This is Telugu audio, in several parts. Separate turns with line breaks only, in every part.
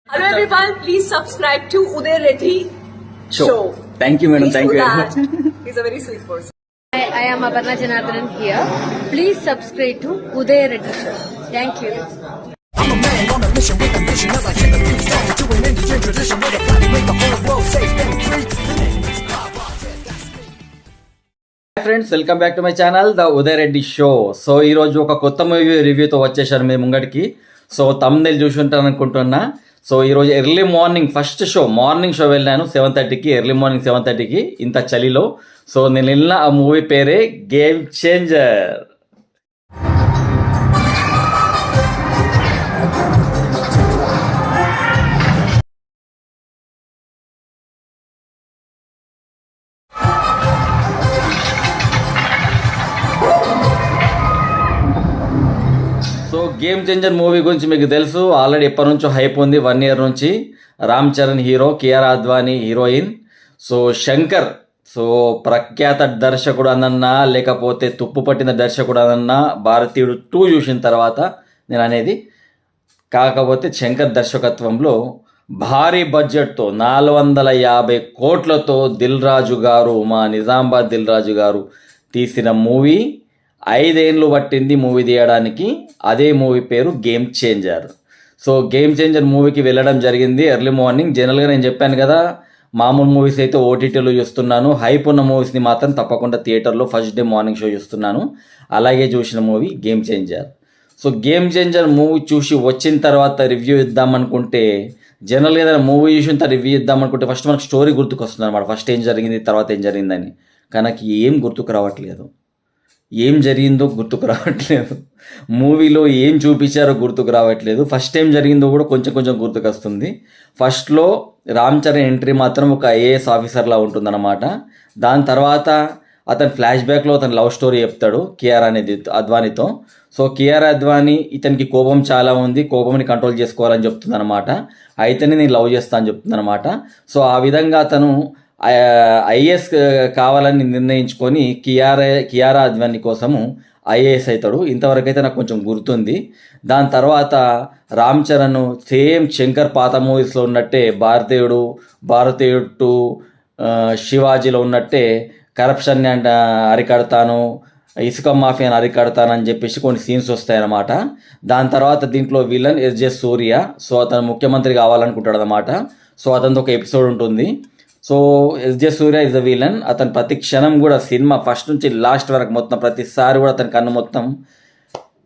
Hello everyone, please subscribe to Uday Reddy Show.
Thank you, madam.
Please
Thank
do
you very
that.
much.
He's a very sweet person.
I am Aparna Janardhanan here. Please subscribe to Uday Reddy Show. Thank you.
I'm a man on a mission with ambition as I hit the beat start doing Indian tradition with a plan to make the whole world safe and free. The name is Baba. That's me.
Hi friends, welcome back to my channel the Uday Reddy show. So ఈరోజు ఒక కొత్త మూవీ రివ్యూతో వచ్చేసాను మీ ముంగడికి. సో తమ్ముళ్ళు చూసి ఉంటాను అనుకుంటున్నా. సో ఈరోజు early morning first show morning show వెళ్ళాను 7:30కి, ఎర్లీ మార్నింగ్ 7:30కి ఇంత చలిలో. సో నేను వెళ్ళిన ఆ మూవీ పేరే game changer. So game changer movie గురించి మీకు తెలుసు, ఆల్రెడీ ఎప్పటి నుంచో హైప్ ఉంది, 1 year నుంచి. Ram Charan hero, Kiara Advani heroine. So Shankar, so ప్రఖ్యాత దర్శకుడు అనన్నా లేకపోతే తుప్పు పట్టిన దర్శకుడు అనన్నా భారతీయుడు 2 చూసిన తర్వాత నేను అనేది. కాకపోతే శంకర్ దర్శకత్వంలో భారీ బడ్జెట్తో 450 కోట్లతో దిల్ రాజు గారు, మా నిజామాబాద్ దిల్ రాజు గారు తీసిన మూవీ 5 ఏళ్ళు పట్టింది మూవీ తీయడానికి. అదే మూవీ పేరు game changer. So game changer మూవీకి వెళ్ళడం జరిగింది ఎర్లీ మార్నింగ్. జనరల్గా నేను చెప్పాను కదా, మామూలు మూవీస్ అయితే ఓటీటీలో చూస్తున్నాను, హైప్ ఉన్న మూవీస్ని మాత్రం తప్పకుండా థియేటర్లో ఫస్ట్ డే మార్నింగ్ షో చూస్తున్నాను. అలాగే చూసిన movie game changer. So game changer movie చూసి వచ్చిన తర్వాత రివ్యూ ఇద్దామనుకుంటే, జనరల్గా ఏదైనా మూవీ చూసిన తర్వాత రివ్యూ ఇద్దామనుకుంటే ఫస్ట్ మనకు స్టోరీ గుర్తుకొస్తుంది అనమాట. ఫస్ట్ ఏం జరిగింది, తర్వాత ఏం జరిగిందని. కానీ ఏం గుర్తుకు రావట్లేదు, ఏం జరిగిందో గుర్తుకు రావట్లేదు, మూవీలో ఏం చూపించారో గుర్తుకు రావట్లేదు. ఫస్ట్ టైం జరిగిందో కూడా కొంచెం కొంచెం గుర్తుకు వస్తుంది. ఫస్ట్లో రామ్ చరణ్ ఎంట్రీ మాత్రం ఒక ఐఏఎస్ ఆఫీసర్లా ఉంటుందన్నమాట. దాని తర్వాత అతను ఫ్లాష్ బ్యాక్లో అతను లవ్ స్టోరీ చెప్తాడు కియారా అనేది అద్వానీతో. సో కియారా అద్వానీ ఇతనికి కోపం చాలా ఉంది, కోపంని కంట్రోల్ చేసుకోవాలని చెప్తుంది అనమాట. అయితేనే నేను లవ్ చేస్తా అని చెప్తుంది అనమాట. సో ఆ విధంగా అతను ఐఏఎస్ కావాలని నిర్ణయించుకొని కియారా అద్వానీ కోసము ఐఏఎస్ అవుతాడు. ఇంతవరకు అయితే నాకు కొంచెం గుర్తుంది. దాని తర్వాత రామ్ చరణ్ సేమ్ శంకర్ పాత మూవీస్లో ఉన్నట్టే భారతీయుడు 2, శివాజీలో ఉన్నట్టే కరప్షన్ని అరికడతాను, ఇసుక మాఫియాని అరికడతానని చెప్పేసి కొన్ని సీన్స్ వస్తాయన్నమాట. దాని తర్వాత దీంట్లో విలన్ ఎస్జే సూర్య. సో అతను ముఖ్యమంత్రి కావాలనుకుంటాడు అనమాట. సో అతనితో ఒక ఎపిసోడ్ ఉంటుంది. So SJ Surya is the villain. అతను ప్రతి క్షణం కూడా సినిమా ఫస్ట్ నుంచి లాస్ట్ వరకు మొత్తం ప్రతిసారి కూడా అతని కన్ను మొత్తం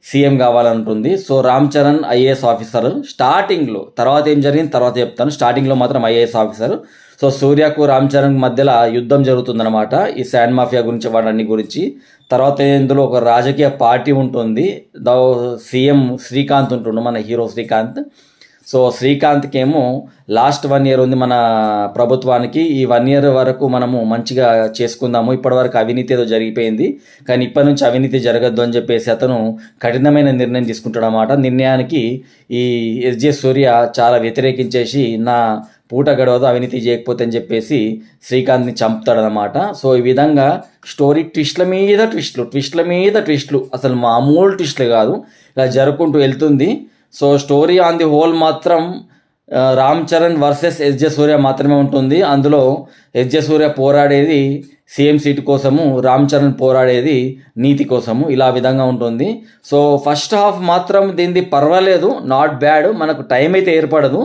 సీఎం కావాలంటుంది. So Ram Charan IAS officer స్టార్టింగ్లో, తర్వాత ఏం జరిగింది తర్వాత చెప్తాను. స్టార్టింగ్లో మాత్రం ఐఏఎస్ ఆఫీసర్. సో సూర్యకు రామ్ చరణ్ మధ్యలో యుద్ధం జరుగుతుందన్నమాట, ఈ శాండ్ మాఫియా గురించి వాటన్ని గురించి. తర్వాత ఇందులో ఒక రాజకీయ పార్టీ ఉంటుంది, సీఎం శ్రీకాంత్ ఉంటుండు, మన హీరో శ్రీకాంత్. సో శ్రీకాంత్కి ఏమో లాస్ట్ 1 year ఉంది మన ప్రభుత్వానికి. ఈ 1 year వరకు మనము మంచిగా చేసుకుందాము, ఇప్పటివరకు అవినీతి ఏదో జరిగిపోయింది, కానీ ఇప్పటి నుంచి అవినీతి జరగద్దు అని చెప్పేసి అతను కఠినమైన నిర్ణయం తీసుకుంటాడు అన్నమాట. నిర్ణయానికి ఈ ఎస్జే సూర్య చాలా వ్యతిరేకించేసి నా పూట గడవదు అవినీతి చేయకపోతే అని చెప్పేసి శ్రీకాంత్ని చంపుతాడనమాట. సో ఈ విధంగా స్టోరీ ట్విస్ట్ల మీద ట్విస్ట్లు, అసలు మామూలు ట్విస్ట్లు కాదు, ఇలా జరుపుకుంటూ వెళ్తుంది. So story on the whole మాత్రం రామ్ చరణ్ వర్సెస్ ఎస్జే సూర్య మాత్రమే ఉంటుంది. అందులో ఎస్జే సూర్య పోరాడేది సీఎం సీటు కోసము, రామ్ చరణ్ పోరాడేది నీతి కోసము, ఇలా విధంగా ఉంటుంది. సో ఫస్ట్ హాఫ్ మాత్రం దీనిది పర్వాలేదు, నాట్ బ్యాడ్. మనకు టైం అయితే ఏర్పడదు.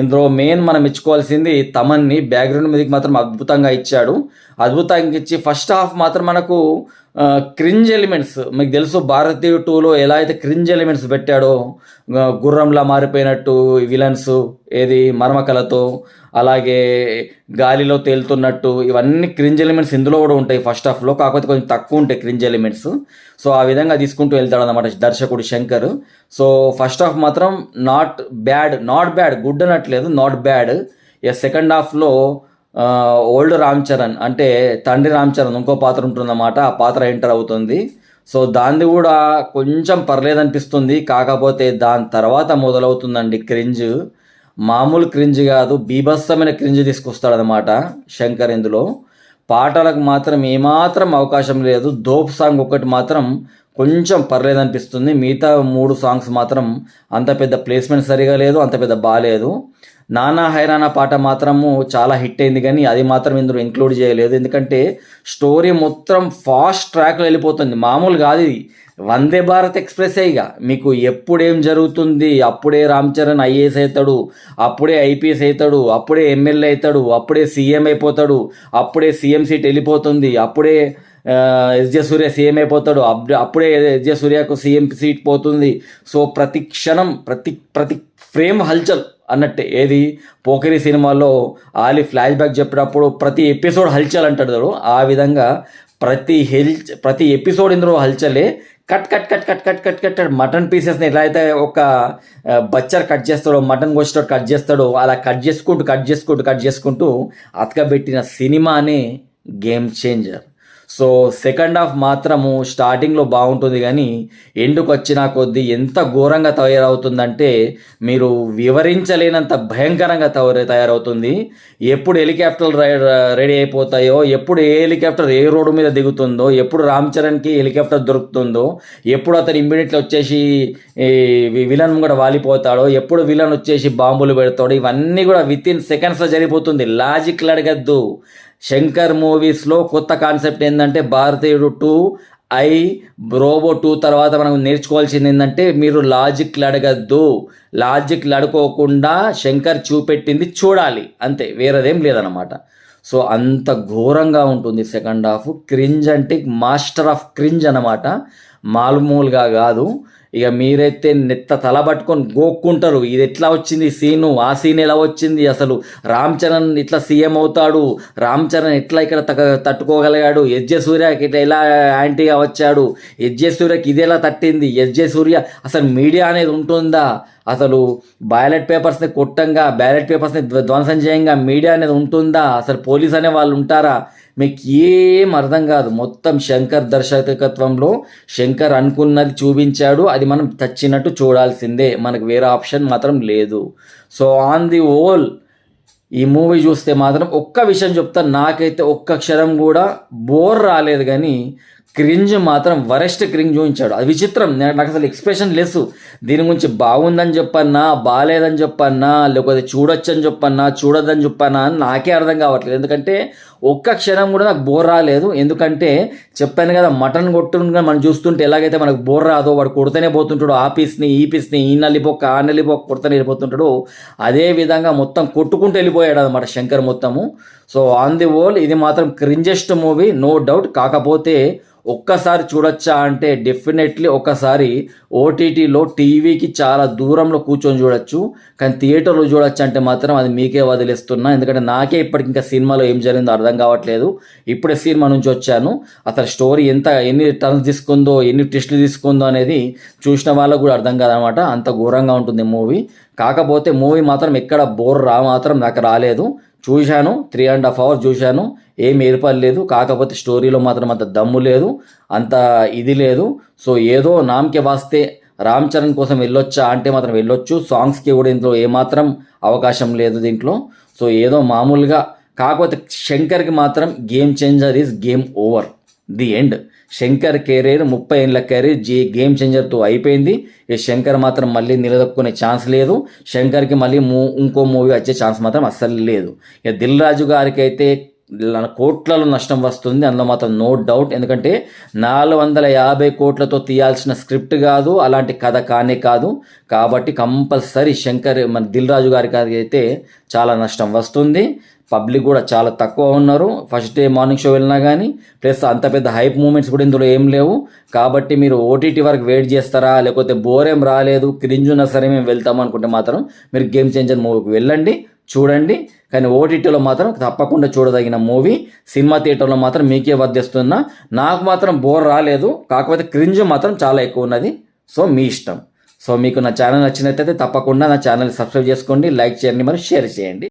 ఇందులో మెయిన్ మనం మెచ్చుకోవాల్సింది తమన్ని, బ్యాక్గ్రౌండ్ మ్యూజిక్ మాత్రం అద్భుతంగా ఇచ్చాడు. అద్భుతంగా ఇచ్చి ఫస్ట్ హాఫ్ మాత్రం మనకు క్రింజ్ ఎలిమెంట్స్, మీకు తెలుసు భారతీయ 2లో ఎలా అయితే క్రింజ్ ఎలిమెంట్స్ పెట్టాడో, గుర్రంలా మారిపోయినట్టు విలన్స్, ఏది మర్మకలతో, అలాగే గాలిలో తేలుతున్నట్టు, ఇవన్నీ క్రింజ్ ఎలిమెంట్స్ ఇందులో కూడా ఉంటాయి ఫస్ట్ హాఫ్లో, కాకపోతే కొంచెం తక్కువ ఉంటాయి క్రింజ్ ఎలిమెంట్స్. సో ఆ విధంగా తీసుకుంటూ వెళ్తాడు అన్నమాట దర్శకుడు శంకర్. సో ఫస్ట్ హాఫ్ మాత్రం నాట్ బ్యాడ్, గుడ్ అనట్లేదు, నాట్ బ్యాడ్. సెకండ్ హాఫ్లో ఓల్డ్ రామ్ చరణ్ అంటే తండ్రి రామ్ చరణ్ ఇంకో పాత్ర ఉంటుందన్నమాట, ఆ పాత్ర ఎంటర్ అవుతుంది. సో దాన్ని కూడా కొంచెం పర్లేదనిపిస్తుంది. కాకపోతే దాని తర్వాత మొదలవుతుందండి క్రింజ్. మామూలు క్రింజ్ కాదు, బీభత్సమైన క్రింజ్ తీసుకొస్తాడనమాట శంకర్. ఇందులో పాటలకు మాత్రం ఏమాత్రం అవకాశం లేదు. దోప్ సాంగ్ ఒకటి మాత్రం కొంచెం పర్లేదనిపిస్తుంది. మిగతా 3 సాంగ్స్ మాత్రం అంత పెద్ద ప్లేస్మెంట్ సరిగా లేదు, అంత పెద్ద బాగాలేదు. నానా హైరానా పాట మాత్రము చాలా హిట్ అయింది, కానీ అది మాత్రం ఇందులో ఇంక్లూడ్ చేయలేదు. ఎందుకంటే స్టోరీ మొత్తం ఫాస్ట్ ట్రాక్లో వెళ్ళిపోతుంది, మామూలు కాదు ఇది. వందే భారత్ ఎక్స్ప్రెస్ ఇక మీకు ఎప్పుడేం జరుగుతుంది, అప్పుడే రామ్ చరణ్ ఐఏఎస్ అవుతాడు, అప్పుడే ఐపీఎస్ అవుతాడు, అప్పుడే ఎమ్మెల్యే అవుతాడు, అప్పుడే సీఎం అయిపోతాడు, అప్పుడే సీఎం సీట్ వెళ్ళిపోతుంది, అప్పుడే ఎస్జే సూర్య సీఎం అయిపోతాడు, అప్పుడే ఎస్జే సూర్యకు సీఎం సీట్ పోతుంది. సో ప్రతి క్షణం ప్రతి ఫ్రేమ్ హల్చల్ అన్నట్టే. ఏది పోకిరి సినిమాలో ఆలి ఫ్లాష్ బ్యాక్ చెప్పినప్పుడు ప్రతి ఎపిసోడ్ హల్చల్ అంటాడు, ఆ విధంగా ప్రతి ఎపిసోడ్ ఇందులో హల్చలే. Cut cut cut cut cut cut cut mutton పీసెస్ని ఎలా అయితే ఒక బచ్చర్ కట్ చేస్తాడో, మటన్ కోసేటోడు కట్ చేస్తాడో, అలా కట్ చేసుకుంటూ అతకబెట్టిన సినిమానే game changer. So second half మాత్రము స్టార్టింగ్లో బాగుంటుంది, కానీ ఎండుకు వచ్చిన కొద్దీ ఎంత ఘోరంగా తయారవుతుందంటే మీరు వివరించలేనంత భయంకరంగా తయారవుతుంది. ఎప్పుడు హెలికాప్టర్లు రెడీ అయిపోతాయో, ఎప్పుడు ఏ హెలికాప్టర్ ఏ రోడ్డు మీద దిగుతుందో, ఎప్పుడు రామ్ చరణ్కి హెలికాప్టర్ దొరుకుతుందో, ఎప్పుడు అతను ఇమ్మీడియట్లీ వచ్చేసి విలన్ కూడా వాలిపోతాడో, ఎప్పుడు విలన్ వచ్చేసి బాంబులు పెడతాడో, ఇవన్నీ కూడా విత్ ఇన్ సెకండ్స్లో జరిగిపోతుంది. లాజిక్లు అడగద్దు. శంకర్ మూవీస్లో కొత్త కాన్సెప్ట్ ఏంటంటే భారతీయుడు 2, రోబో 2 తర్వాత మనం నేర్చుకోవాల్సింది ఏంటంటే మీరు లాజిక్లు అడగద్దు. లాజిక్లు అడుకోకుండా శంకర్ చూపెట్టింది చూడాలి, అంతే, వేరేదేం లేదన్నమాట. సో అంత ఘోరంగా ఉంటుంది సెకండ్ హాఫ్. క్రింజ్ అంటే మాస్టర్ ఆఫ్ క్రింజ్ అన్నమాట, మామూలుగా కాదు. ఇక మీరైతే తల పట్టుకొని గోక్కుంటారు, ఇది ఎట్లా వచ్చింది సీను, ఆ సీన్ ఎలా వచ్చింది, అసలు రామ్ చరణ్ ఇట్లా సీఎం అవుతాడు, రామ్ చరణ్ ఎట్లా ఇక్కడ తట్టుకోగలిగాడు, ఎస్జే సూర్యకి ఇట్లా ఎలా యాంటీగా వచ్చాడు, ఎస్జే సూర్యకి ఇది ఎలా తట్టింది, ఎస్జే సూర్య అసలు మీడియా అనేది ఉంటుందా, అసలు బ్యాలెట్ పేపర్స్ని కొట్టంగా, బ్యాలెట్ పేపర్స్ని ధ్వంసం చేయంగా మీడియా అనేది ఉంటుందా, అసలు పోలీస్ అనే వాళ్ళు ఉంటారా, మీకు ఏం అర్థం కాదు. మొత్తం శంకర్ దర్శకత్వంలో శంకర్ అనుకున్నది చూపించాడు, అది మనం చచ్చినట్టు చూడాల్సిందే, మనకు వేరే ఆప్షన్ మాత్రం లేదు. సో ఆన్ ది హోల్ ఈ మూవీ చూస్తే మాత్రం ఒక్క విషయం చెప్తాను, నాకైతే ఒక్క క్షణం కూడా బోర్ రాలేదు, కానీ క్రింజ్ మాత్రం వరెస్ట్ క్రింజ్ చూపించాడు. అది విచిత్రం, నాకు అసలు ఎక్స్ప్రెషన్ లెస్. దీని గురించి బాగుందని చెప్పన్నా, బాగాలేదని చెప్పన్నా, లేకపోతే చూడొచ్చని చెప్పన్నా, చూడొద్దని చెప్పన్నా అని నాకే అర్థం కావట్లేదు. ఎందుకంటే ఒక్క క్షణం కూడా నాకు బోర్ రాలేదు. ఎందుకంటే చెప్పాను కదా, మటన్ కొట్టుగా మనం చూస్తుంటే ఎలాగైతే మనకు బోర్ రాదో, వాడు కొడుతూనే పోతుంటాడు, ఆ పీస్ని ఈ పీస్ని, ఈ నల్లిపోక్క ఆ నల్లిపోక్క కొడుతూనే వెళ్ళిపోతుంటాడు, అదే విధంగా మొత్తం కొట్టుకుంటూ వెళ్ళిపోయాడు అనమాట శంకర్ మొత్తము. సో ఆన్ ది హోల్ ఇది మాత్రం క్రింజెస్ట్ మూవీ, నో డౌట్. కాకపోతే ఒక్కసారి చూడొచ్చా అంటే డెఫినెట్లీ ఒకసారి ఓటీటీలో టీవీకి చాలా దూరంలో కూర్చొని చూడొచ్చు, కానీ థియేటర్లో చూడొచ్చు అంటే మాత్రం అది మీకే వదిలేస్తున్నా. ఎందుకంటే నాకే ఇప్పటికి ఇంకా సినిమాలో ఏం జరిగిందో అర్థం కావట్లేదు. ఇప్పుడే సినిమా నుంచి వచ్చాను, అసలు స్టోరీ ఎన్ని టర్న్స్ తీసుకుందో, ఎన్ని ట్విస్టులు తీసుకుందో అనేది చూసిన వాళ్ళకు కూడా అర్థం కాదనమాట. అంత ఘోరంగా ఉంటుంది మూవీ. కాకపోతే మూవీ మాత్రం ఎక్కడ బోర్ మాత్రం నాకు రాలేదు. చూశాను, 3.5 hours చూశాను, ఏం ఏర్పడలేదు. కాకపోతే స్టోరీలో మాత్రం అంత దమ్ము లేదు, అంత ఇది లేదు. సో ఏదో నామకే వాస్తే రామ్ చరణ్ కోసం వెళ్ళొచ్చా అంటే మాత్రం వెళ్ళొచ్చు. సాంగ్స్కి కూడా ఇంట్లో ఏమాత్రం అవకాశం లేదు దీంట్లో. సో ఏదో మామూలుగా. కాకపోతే శంకర్కి మాత్రం game changer is game over, the end. Shankar career 30 ఏళ్ళ కెరీర్ గేమ్ చేంజర్తో అయిపోయింది. ఈ శంకర్ మాత్రం మళ్ళీ నిలదొక్కునే ఛాన్స్ లేదు. శంకర్కి మళ్ళీ ఇంకో మూవీ వచ్చే ఛాన్స్ మాత్రం అస్సలు లేదు. ఇక దిల్ రాజు గారికి అయితే కోట్లలో నష్టం వస్తుంది, అందులో మాత్రం నో డౌట్. ఎందుకంటే 450 కోట్లతో తీయాల్సిన స్క్రిప్ట్ కాదు, అలాంటి కథ కానే కాదు. కాబట్టి కంపల్సరీ శంకర్ మన దిల్ రాజు గారికి అయితే చాలా నష్టం వస్తుంది. పబ్లిక్ కూడా చాలా తక్కువ ఉన్నారు ఫస్ట్ డే మార్నింగ్ షో వెళ్ళినా కానీ. ప్లస్ అంత పెద్ద హైప్ మూమెంట్స్ కూడా ఇందులో ఏం లేవు. కాబట్టి మీరు ఓటీటీ వరకు వెయిట్ చేస్తారా, లేకపోతే బోర్ ఏం రాలేదు, క్రింజ్ ఉన్నా సరే మేము వెళ్తాము అనుకుంటే మాత్రం మీరు గేమ్ చేంజర్ మూవీకి వెళ్ళండి, చూడండి. కానీ ఓటీటీలో మాత్రం తప్పకుండా చూడదగిన మూవీ. సినిమా థియేటర్లో మాత్రం మీకే వర్తిస్తున్నా. నాకు మాత్రం బోర్ రాలేదు, కాకపోతే క్రింజ్ మాత్రం చాలా ఎక్కువ ఉన్నది. సో మీ ఇష్టం. సో మీకు నా ఛానల్ నచ్చినట్లయితే తప్పకుండా నా ఛానల్ సబ్స్క్రైబ్ చేసుకోండి, లైక్ చేయండి, మరి షేర్ చేయండి.